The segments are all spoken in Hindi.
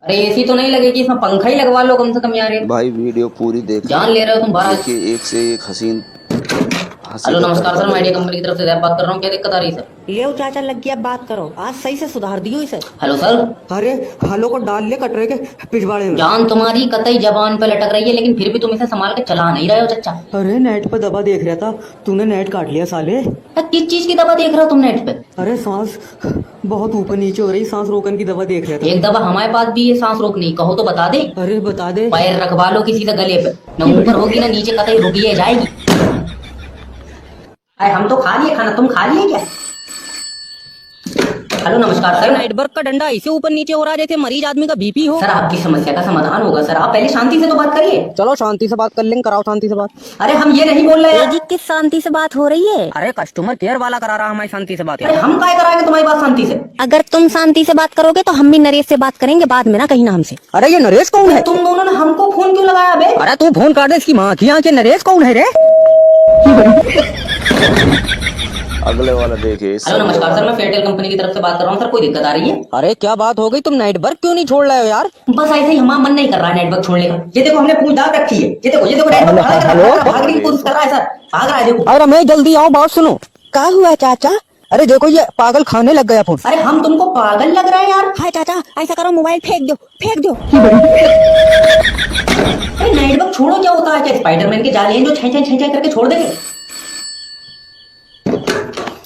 अरे एसी तो नहीं लगेगी, इसमें पंखा ही लगवा लो कम से कम यार। भाई वीडियो पूरी देख जान ले रहे हो तुम बारह। देखिए, एक से एक हसीन हंसी हेलो का नमस्कार सर, तड़का मैं आइडिया देगा। कंपनी की तरफ से जैब बात कर रहा हूँ। क्या दिक्कत आ रही है सर? ले चाचा लग गया बात करो, आज सही से सुधार दियो इसे। Hello sir. अरे हालो को डाल ले कटरे के पिछवाड़े में। जान तुम्हारी कतई जबान पे लटक रही है, लेकिन फिर भी तुम इसे संभाल के चला नहीं रहे हो चच्चा। अरे नेट पे दवा देख रहा था, तूने नेट काट लिया साले। किस चीज की दवा देख रहे हो तुम नेट पे? अरे सांस बहुत ऊपर नीचे हो रही, सांस रोकन की दवा देख रहा था। एक दवा हमारे पास भी है सांस रोकनी, कहो तो बता दे। अरे बता दे। पैर रखवा लो किसी से गले पे, न ऊपर होगी ना नीचे, कतई रुकी जाएगी। अरे हम तो खा लिए खाना, तुम खा लिए क्या? हेलो नमस्कार सर। नेटवर्क का डंडा ऐसे ऊपर नीचे हो रहा है जैसे मरीज आदमी का बीपी हो। सर आपकी समस्या का समाधान होगा सर, आप पहले शांति से तो बात करिए। चलो शांति से बात कर लेंगे, कराओ शांति से बात। अरे हम ये नहीं बोल रहे हैं। जी किस शांति से बात हो रही है? अरे कस्टमर केयर वाला करा रहा हमारी शांति से बात। अरे हम काय कराएंगे तुम्हारी बात शांति से? अगर तुम शांति से बात करोगे तो हम भी नरेश से बात करेंगे बाद में, ना कहीं ना हमसे। अरे ये नरेश कौन है? तुम दोनों ने हमको फोन क्यों लगाया बे? अरे तू फोन काट दे इसकी माँ की यहाँ के। नरेश कौन है रे? अगले वाला देखिए। हेलो नमस्कार सर, मैं फेयरटेल कंपनी की तरफ से बात कर रहा हूँ। सर कोई दिक्कत आ रही है? अरे क्या बात हो गई, तुम नेटवर्क क्यों नहीं छोड़ रहे हो यार? बस ऐसे ही हमारा मन नहीं कर रहा है नेटवर्क छोड़ने का। ये देखो हमने पूछ दाग रखी है, ये देखो नेटवर्क भागने की कोशिश कर रहा है सर, भाग रहा है देखो। अरे मैं जल्दी आओ, बात सुनो। क्या हुआ चाचा? अरे देखो ये पागल खाने लग गया फोन। अरे हम तुमको पागल लग रहा है यार? हाय चाचा, ऐसा करो मोबाइल फेंक दो, फेंक दो। अरे नेटवर्क छोड़ो, क्या होता है? क्या स्पाइडरमैन के जाले हैं जो छह छह करके छोड़ देंगे?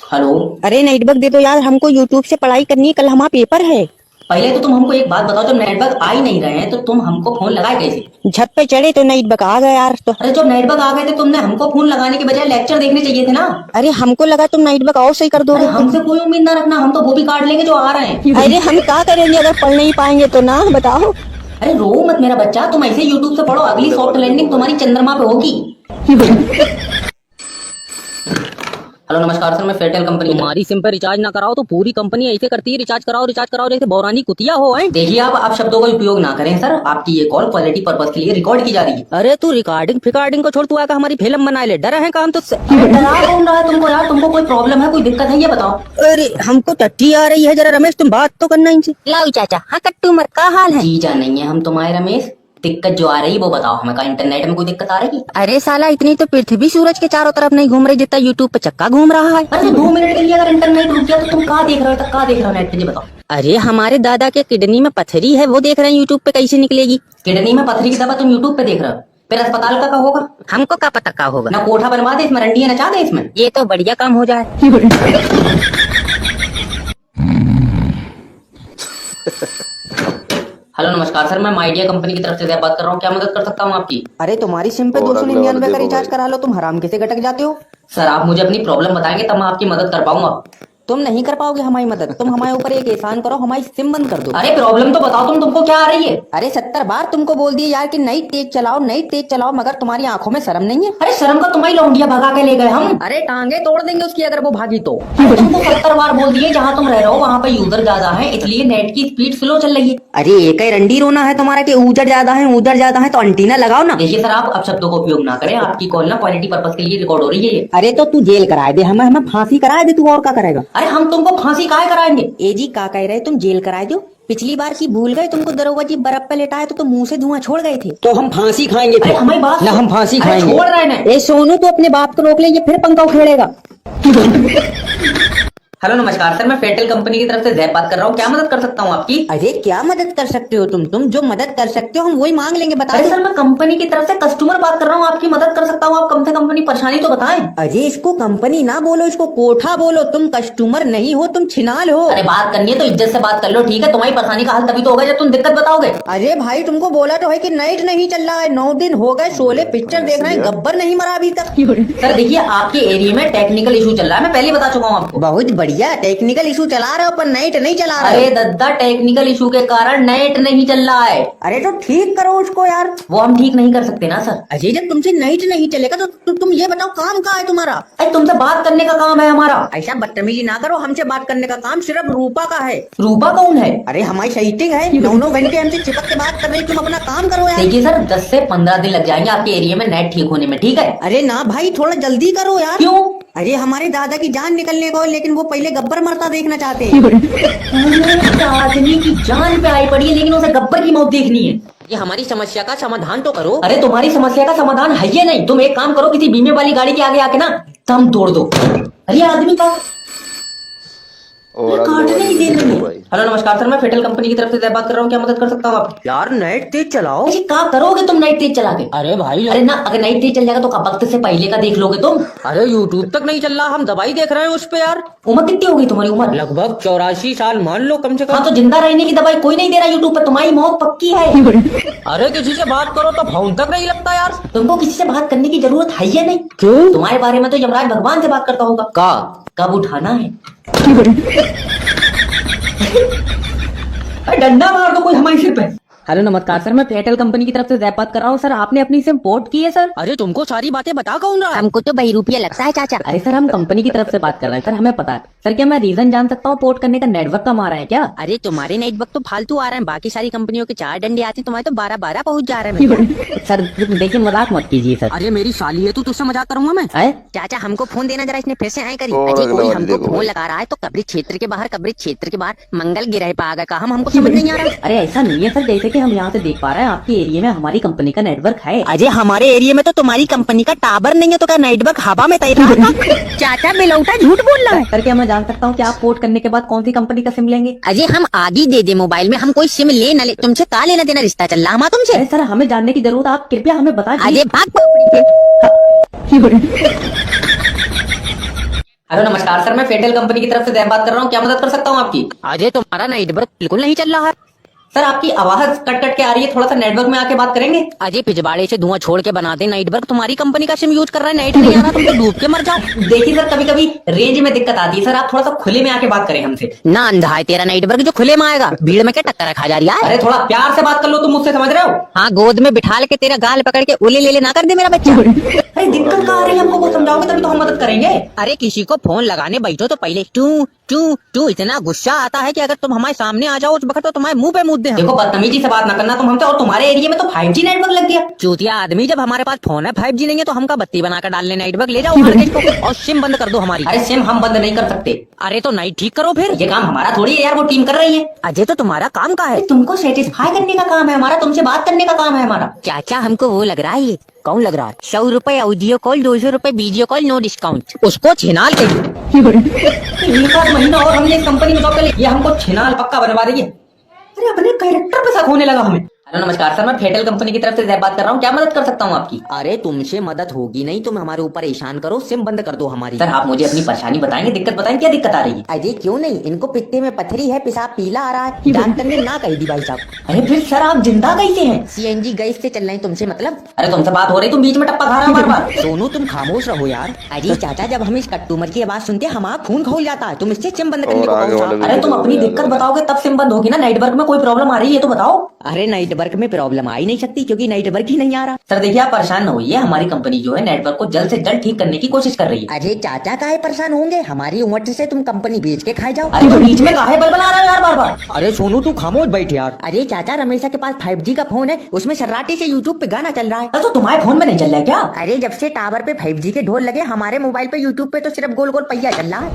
हेलो। अरे नेटवर्क दे दो यार, हमको यूट्यूब से पढ़ाई करनी है, कल हमारा पेपर है। पहले तो तुम हमको एक बात बताओ, जब नेटवर्क आ ही नहीं रहे हैं तो तुम हमको फोन लगाए कैसे? छत पे चढ़े तो नेटवर्क आ गया यार। तो अरे जब नेटवर्क आ गए थे तुमने हमको फोन लगाने के बजाय लेक्चर देखने चाहिए थे ना। अरे हमको लगा तुम नेटवर्क और सही कर अरे दोगे। हमसे कोई उम्मीद ना रखना, हम तो वो भी काट लेंगे जो आ रहे हैं। अरे हम क्या करेंगे अगर पढ़ नहीं पाएंगे तो, ना बताओ। अरे रो मत मेरा बच्चा, तुम ऐसे यूट्यूब से पढ़ो, अगली सॉफ्ट लैंडिंग तुम्हारी चंद्रमा पे होगी। हेलो नमस्कार सर, मैं फेयरटेल कंपनी। तुम्हारी सिम पे रिचार्ज ना कराओ तो पूरी कंपनी ऐसे करती है, रिचार्ज कराओ जैसे बौरानी कुतिया हो। है देखिए आप शब्दों का उपयोग ना करें सर, आपकी ये कॉल क्वालिटी पर्पस के लिए रिकॉर्ड की जा रही है। अरे तू रिकॉर्डिंग को छोड़, तू आकर हमारी फिल्म बना ले। डर है काम तुझसे? डरा कौन रहा है तुमको यार? तुमको कोई प्रॉब्लम है, कोई दिक्कत है, ये बताओ। अरे हमको टट्टी आ रही है, जरा रमेश तुम बात तो करना इनसे। लाओ चाचा, हाँ कट्टू मर का हाल है? जीजा नहीं है हम तुम्हारे रमेश, दिक्कत जो आ रही वो बताओ हमें। का इंटरनेट में कोई दिक्कत आ रही? अरे साला इतनी तो पृथ्वी सूरज के चारों तरफ नहीं घूम रही जितना यूट्यूब पे चक्का घूम रहा है। अरे 2 मिनट के लिए अगर इंटरनेट रुक गया तो तुम कहाँ देख रहे हो? तक कहाँ देख रहे हो नेट पे, ये बताओ। अरे हमारे दादा के किडनी में पथरी है, वो देख रहे हैं यूट्यूब पे कैसे निकलेगी। किडनी में पथरी की दवा तुम यूट्यूब पे देख रहे हो? फिर अस्पताल का होगा? हमको क्या पता क्या होगा। ना कोठा बनवा दे इसमें, रंडियां नचा दे इसमें। ये तो बढ़िया काम हो जाए। हेलो नमस्कार सर, मैं आइडिया कंपनी की तरफ से बात कर रहा हूँ। क्या मदद कर सकता हूँ आपकी? अरे तुम्हारी सिम पे और अगले 299 वाले का देखो रिचार्ज भाई। करा लो, तुम हराम कैसे गटक जाते हो? सर आप मुझे अपनी प्रॉब्लम बताएंगे तब मैं आपकी मदद कर पाऊंगा। तुम नहीं कर पाओगे हमारी मदद। तुम हमारे ऊपर एक एहसान करो, हमारी सिम बंद कर दो। अरे प्रॉब्लम तो बताओ तुमको क्या आ रही है? अरे 70 बार तुमको बोल दिए यार कि नई तेज चलाओ, मगर तुम्हारी आंखों में शर्म नहीं है। अरे शर्म का तुम्हारी लौंडिया भगा के ले गए हम। अरे टांगे तोड़ देंगे उसकी अगर वो भागी तो। तुमको 70 बार बोल दिए जहाँ तुम रह रहे हो वहाँ पे यूजर ज्यादा है, इसलिए नेट की स्पीड स्लो चल रही है। अरे एक ही रंडी रोना है तुम्हारा कि ऊजर ज्यादा है तो अंटीना लगाओ ना। देखिए सर आप अब शब्दों का उपयोग ना करें, आपकी कॉल ना क्वालिटी पर्पस के लिए रिकॉर्ड हो रही है ये। अरे तो तू जेल कराए दे, हमें फांसी कराए दे, तू और क्या करेगा? अरे हम तुमको फांसी काहे कराएंगे? ए जी क्या कह रहे, तुम जेल कराए दो। पिछली बार की भूल गए, तुमको दरोगा जी बर्फ पे लेटाए तो तुम मुंह से धुआं छोड़ गए थे। तो हम फांसी खाएंगे अरे हमारी बात ना, हम फांसी अरे खाएंगे। छोड़ रहे हैं। ए सोनू तो अपने बाप को रोक ले, ये फिर पंखा उखेड़ेगा। हेलो नमस्कार सर, मैं फेयरटेल कंपनी की तरफ से जैब बात कर रहा हूँ। क्या मदद कर सकता हूँ आपकी? अरे क्या मदद कर सकते हो तुम जो मदद कर सकते हो हम वही मांग लेंगे, बता अरे दो। सर मैं कंपनी की तरफ से कस्टमर बात कर रहा हूँ, आपकी मदद कर सकता हूँ। आप कम से कम अपनी परेशानी तो बताएं। अरे इसको कंपनी ना बोलो, इसको कोठा बोलो। तुम कस्टमर नहीं हो, तुम छिनाल हो। अरे बात करनी है तो इज्जत से बात कर लो, ठीक है? तुम्हारी परेशानी का हल तभी तो होगा जब तुम दिक्कत बताओगे। अरे भाई तुमको बोला तो है कि नेट नहीं चल रहा है, 9 दिन हो गए, शोले पिक्चर देख रहे हैं, गब्बर नहीं मरा अभी तक। सर देखिए आपके एरिया में टेक्निकल इशू चल रहा है, मैं पहले बता चुका हूँ आपको। बहुत बढ़िया, टेक्निकल इशू चला रहे हो पर नेट नहीं चला रहे। अरे दद्दा टेक्निकल इशू के कारण नेट नहीं चल रहा है। अरे तो ठीक करो उसको यार। वो हम ठीक नहीं कर सकते ना सर। अजय जब तुमसे नेट नहीं चलेगा तो तुम ये बताओ काम कहाँ है तुम्हारा? अरे तुमसे बात करने का काम है हमारा। ऐसा बदतमीजी ना करो, हमसे बात करने का काम सिर्फ रूपा का है। रूपा कौन है? अरे हमारी सेटिंग है, 9 घंटे हमसे चिपक के बात कर रही, तुम अपना काम करो यार। देखिए सर 10 से 15 दिन लग जाएंगे आपके एरिया में नेट ठीक होने में, ठीक है? अरे ना भाई थोड़ा जल्दी करो यार। क्यों? अरे हमारे दादा की जान निकलने को, लेकिन वो पहले गब्बर मरता देखना चाहते हैं। आदमी की जान पे आई पड़ी है, लेकिन उसे गब्बर की मौत देखनी है। ये हमारी समस्या का समाधान तो करो। अरे तुम्हारी समस्या का समाधान है ये नहीं, तुम एक काम करो, किसी बीमे वाली गाड़ी के आगे आके ना दम तोड़ दो। अरे आदमी का और अगले काटने वाले ही दे देखे रही है। भाई। हेलो नमस्कार सर, मैं फेटल कंपनी की तरफ से बात कर रहा हूँ, क्या मदद कर सकता हूँ आप? यार नेट तेज चलाओ। अरे क्या करोगे तुम नाइट तेज चला के? अरे भाई, अरे ना, अगर नाइट तेज चल जाएगा तो कब वक्त से पहले का देख लोगे तुम। अरे यूट्यूब तक नहीं चल रहा, हम दवाई देख रहे हैं उस पे यार। उम्र कितनी होगी तुम्हारी उम्र? लगभग 84 साल मान लो कम से हाँ कम। तो जिंदा रहने की दवाई कोई नहीं दे रहा यूट्यूब पर, तुम्हारी मौत पक्की है। अरे किसी से बात करो तो फोन तक नहीं लगता यार। तुमको किसी से बात करने की जरूरत है या नहीं? क्यों? तुम्हारे बारे में तो यमराज भगवान से बात करता होगा। का कब उठाना है? अरे डंडा मार दो कोई हमारे सिर पे। हेलो नमस्कार सर, मैं फेटल कंपनी की तरफ से जैप बात कर रहा हूँ। सर आपने अपनी सिम पोर्ट की है सर? अरे तुमको सारी बातें बता कौन रहा है? हमको तो बहरूपिया लगता है चाचा। अरे सर हम कंपनी की तरफ से बात कर रहे हैं सर, हमें पता है सर। क्या मैं रीजन जान सकता हूँ पोर्ट करने का? नेटवर्क कम आ रहा है क्या? अरे तुम्हारे नेटवर्क तो फालतू आ रहे हैं, बाकी सारी कंपनियों के 4 डंडे आते हैं, तुम्हारे तो 12-12 पहुंच जा रहे हैं। सर देखिए मजाक मत कीजिए सर। अरे मेरी साली है तू, तुझसे मजाक करूंगा मैं? है? चाचा हमको फोन देना जरा, इसने फिर से आए करी। और अजय अगले कोई वाले हमको देखो फोन भाई। लगा रहा है तो कब्रिज क्षेत्र के बाहर, कब्रिज क्षेत्र के बाहर मंगल गिरह पे आ गए का, हमको समझ नहीं आ रहा है। अरे ऐसा नहीं है सर, जैसे कि हम यहाँ से देख पा रहे हैं आपके एरिया में हमारी कंपनी का नेटवर्क है। अजय हमारे एरिया में तो तुम्हारी कंपनी का टावर नहीं है, तो क्या नेटवर्क हवा में तैर रहा था? चाचा बिलौटा झूठ बोल रहा है। सर क्या मैं जान सकता हूँ कि आप पोर्ट करने के बाद कौन सी कंपनी का सिम लेंगे? अजय हम आगे दे दे मोबाइल में, हम कोई सिम ले न ले, तुमसे का लेना देना, रिश्ता चल रहा हमारा तुमसे। अरे सर हमें जानने की जरूरत, आप कृपया हमें बता दीजिए। अजय भाग खोपड़ी के। हेलो नमस्कार सर, मैं फेटल कंपनी की तरफ से जैप बात कर रहा हूँ, क्या मदद कर सकता हूँ आपकी? अजय तुम्हारा नेटवर्क बिल्कुल नहीं चल रहा है। सर आपकी आवाज कट कट के आ रही है, थोड़ा सा नेटवर्क में आके बात करेंगे? अजय पिछवाड़े से धुआं छोड़ के बना दे नेटवर्क, तुम्हारी कंपनी का सिम यूज कर रहा है, नेट नहीं आ रहा, तुम तो डूब के मर जाओ। देखिए सर, कभी कभी रेंज में दिक्कत आती है सर, आप थोड़ा सा खुले में आके बात करें हमसे। ना अंधा है तेरा नेटवर्क जो खुले में आएगा, भीड़ में क्या टक्कर खा जा रही है। अरे थोड़ा प्यार से बात कर लो, तुम मुझसे समझ रहे हो? हाँ गोद में बिठा के तेरा गाल पकड़ के ओले ले ना कर दे मेरा बच्चा। अरे दिक्कत कहाँ आ रही है, हमको वो समझाओगे तभी तो हम मदद करेंगे। अरे किसी को फोन लगाने बैठो तो पहले टू टू टू इतना गुस्सा आता है कि अगर तुम हमारे सामने आ जाओ उस वक्त तो तुम्हारे मुंह पे मुद्दे हैं। देखो बदतमीजी से बात ना करना तुम हमसे, और तुम्हारे एरिया में तो 5G नेटवर्क लग गया। चूतिया आदमी, जब हमारे पास फोन है 5G नहीं है तो हमका बत्ती बनाकर डाल ले, नेटवर्क ले जाओ मार्केट को और सिम बंद कर दो हमारी। अरे सिम हम बंद नहीं कर सकते, अरे तो नाइट ठीक करो फिर। ये काम हमारा थोड़ी है यार, वो टीम कर रही है। अजय तो तुम्हारा काम का है। तुमको सेटिस्फाई करने का काम है हमारा, तुमसे बात करने का काम है हमारा। चाचा हमको वो लग रहा है, ये कौन लग रहा है? 100 रुपए ऑडियो कॉल, 200 रुपए वीडियो कॉल, नो डिस्काउंट। उसको छिनाल के एक आध महीना और हमने इस कंपनी में जॉब कर ली, ये हमको छिनाल पक्का बनवा रही है। अरे अपने कैरेक्टर पे शक होने लगा हमें। हेलो नमस्कार सर, मैं फेटल कंपनी की तरफ से जैप बात कर रहा हूँ, क्या मदद कर सकता हूँ आपकी? अरे तुमसे मदद होगी नहीं, तुम हमारे ऊपर एहसान करो, सिम बंद कर दो हमारी। सर आप मुझे अपनी परेशानी बताएंगे, दिक्कत बताएंगे, क्या दिक्कत आ रही है? अजय क्यों नहीं, इनको पित्ते में पथरी है, पेशाब पीला आ रहा है, डॉक्टर ने ना कही दी भाई साहब। अरे फिर सर आप जिंदा कैसे हैं? सीएनजी गैस से चल रहे तुमसे मतलब। अरे तुमसे बात हो रही, तुम बीच में टप्पा खा रहे हो बार बार। सोनू तुम खामोश रहो यार। अरे चाचा जब हम इस कट्टूमर की आवाज सुनते हैं हमारा खून खौल जाता है, तुम इससे सिम बंद करने और को आगे कौन वाले सा? अरे तुम अपनी दिक्कत बताओगे तब सिम बंद होगी ना, नेटवर्क में कोई प्रॉब्लम आ रही है तो बताओ। अरे नेटवर्क में प्रॉब्लम आ ही नहीं सकती क्योंकि नेटवर्क ही नहीं आ रहा। सर देखिए आप परेशान न होइए, हमारी कंपनी जो है नेटवर्क को जल्द से जल्द ठीक करने की कोशिश कर रही है। अरे चाचा काहे परेशान होंगे, हमारी उम्र से तुम कंपनी बेच के खाए जाओ। अरे तो बीच में काहे बलबला रहा है यार बार बार? अरे सोनू तू खामोश बैठ यार। अरे चाचा रमेशा के पास 5G का फोन है, उसमें शर्राटे से यूट्यूब पे गाना चल रहा है। अरे तो तुम्हारे फोन में नहीं चल रहा है क्या? अरे जब से टावर पे 5G के ढोल लगे, हमारे मोबाइल पे यूट्यूब पे तो सिर्फ गोल गोल पहिया चल रहा है।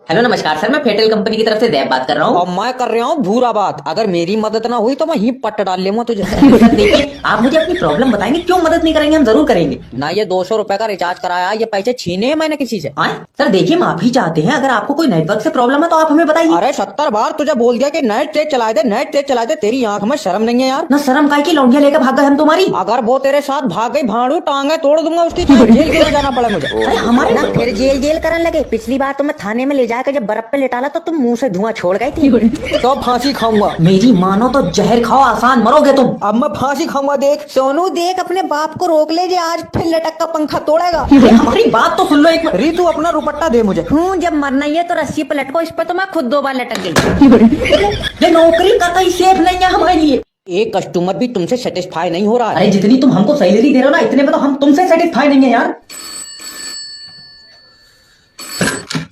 हेलो नमस्कार सर, मैं फेटल कंपनी की तरफ से जैप बात कर रहा हूँ। अब मैं कर रहा हूँ भूरा बात, अगर मेरी मदद ना हुई तो मैं ही पट्ट डाल लेगा तुझे। सर देखिए आप मुझे अपनी प्रॉब्लम बताएंगे, क्यों मदद नहीं करेंगे, हम जरूर करेंगे। ना ये 200 रुपए का रिचार्ज कराया, ये पैसे छीने हैं मैंने किसी से। आए? सर देखिए माफी चाहते हैं, अगर आपको कोई नेटवर्क से प्रॉब्लम है तो आप हमें बताइए। अरे 70 बार तुझे बोल दिया कि नेट तेज चला दे, नेट तेज चला दे, तेरी आंख में शर्म नहीं है यार। ना शर्म काहे की, लौंडिया लेकर भाग गए हम तुम्हारी। अगर वो तेरे साथ भाग गई भाड़ू टांगे तोड़ दूंगा उसकी, चाहे जेल के लिए जाना पड़े मुझे। अरे हमारे ना फिर जेल जेल करने लगे। पिछली बार तुम्हें थाने में ले जाकर जब बर्फ पे लेटाला तो तुम मुंह से धुआं छोड़ गई थी। तो फांसी खाऊंगा। मेरी मानो तो जहर खाओ, आसान मरोगे तुम। अब मैं फांसी खाऊंगा। देख सोनू देख, अपने बाप को रोक ले, जे आज फिर लटक का पंखा तोड़ेगा। अरे हमारी बात तो सुन लो एक मिनट। रीतू अपना रुपट्टा दे मुझे। जब मरना ही है तो रस्सी पे लटको, इस पर तो मैं खुद 2 बार लटक गई। ये नौकरी कतई सेफ नहीं है हमारे लिए। एक कस्टमर भी तुमसे सेटिस्फाई नहीं हो रहा है। अरे जितनी तुम हमको सैलरी दे रहे हो ना, इतने में तो हम तुमसे सेटिस्फाई नहीं है यार।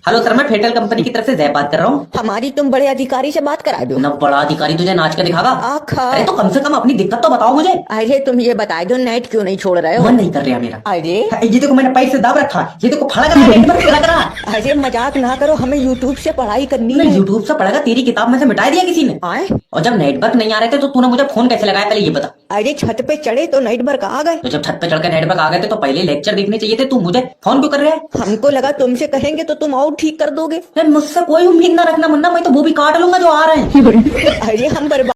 हेलो सर, मैं फेटल कंपनी की तरफ से जय बात कर रहा हूँ। हमारी तुम बड़े अधिकारी से बात करा दो। ना बड़ा अधिकारी तुझे नाच के दिखागा। आखा। अरे तो कम से कम अपनी दिक्कत तो बताओ मुझे। अरे तुम ये बता दो नेट क्यों नहीं छोड़ रहे हो? मन नहीं कर रहा मेरा। अरे ये देखो मैंने पैर से दाब रखा, ये देखो फड़ा कर नेटवर्क लग रहा। अरे मजाक ना करो, हमें यूट्यूब से पढ़ाई करनी है। यूट्यूब से पढ़ेगा, तेरी किताब में से मिटा दिया किसी ने। आए? और जब नेटवर्क नहीं आ रहे थे तो तूने मुझे फोन कैसे लगाया, पहले ये बता। अरे छत पे चढ़े तो नेटवर्क आ गए। तो जब छत पे चढ़कर नेटवर्क आ गए थे तो पहले लेक्चर देखने चाहिए थे, तू मुझे फोन क्यों कर रहा है? हमको लगा तुमसे कहेंगे तो तुम और ठीक कर दोगे। मुझसे कोई उम्मीद ना रखना मुन्ना, मैं तो वो भी काट लूंगा जो आ रहे हैं। अरे हम बर्बाद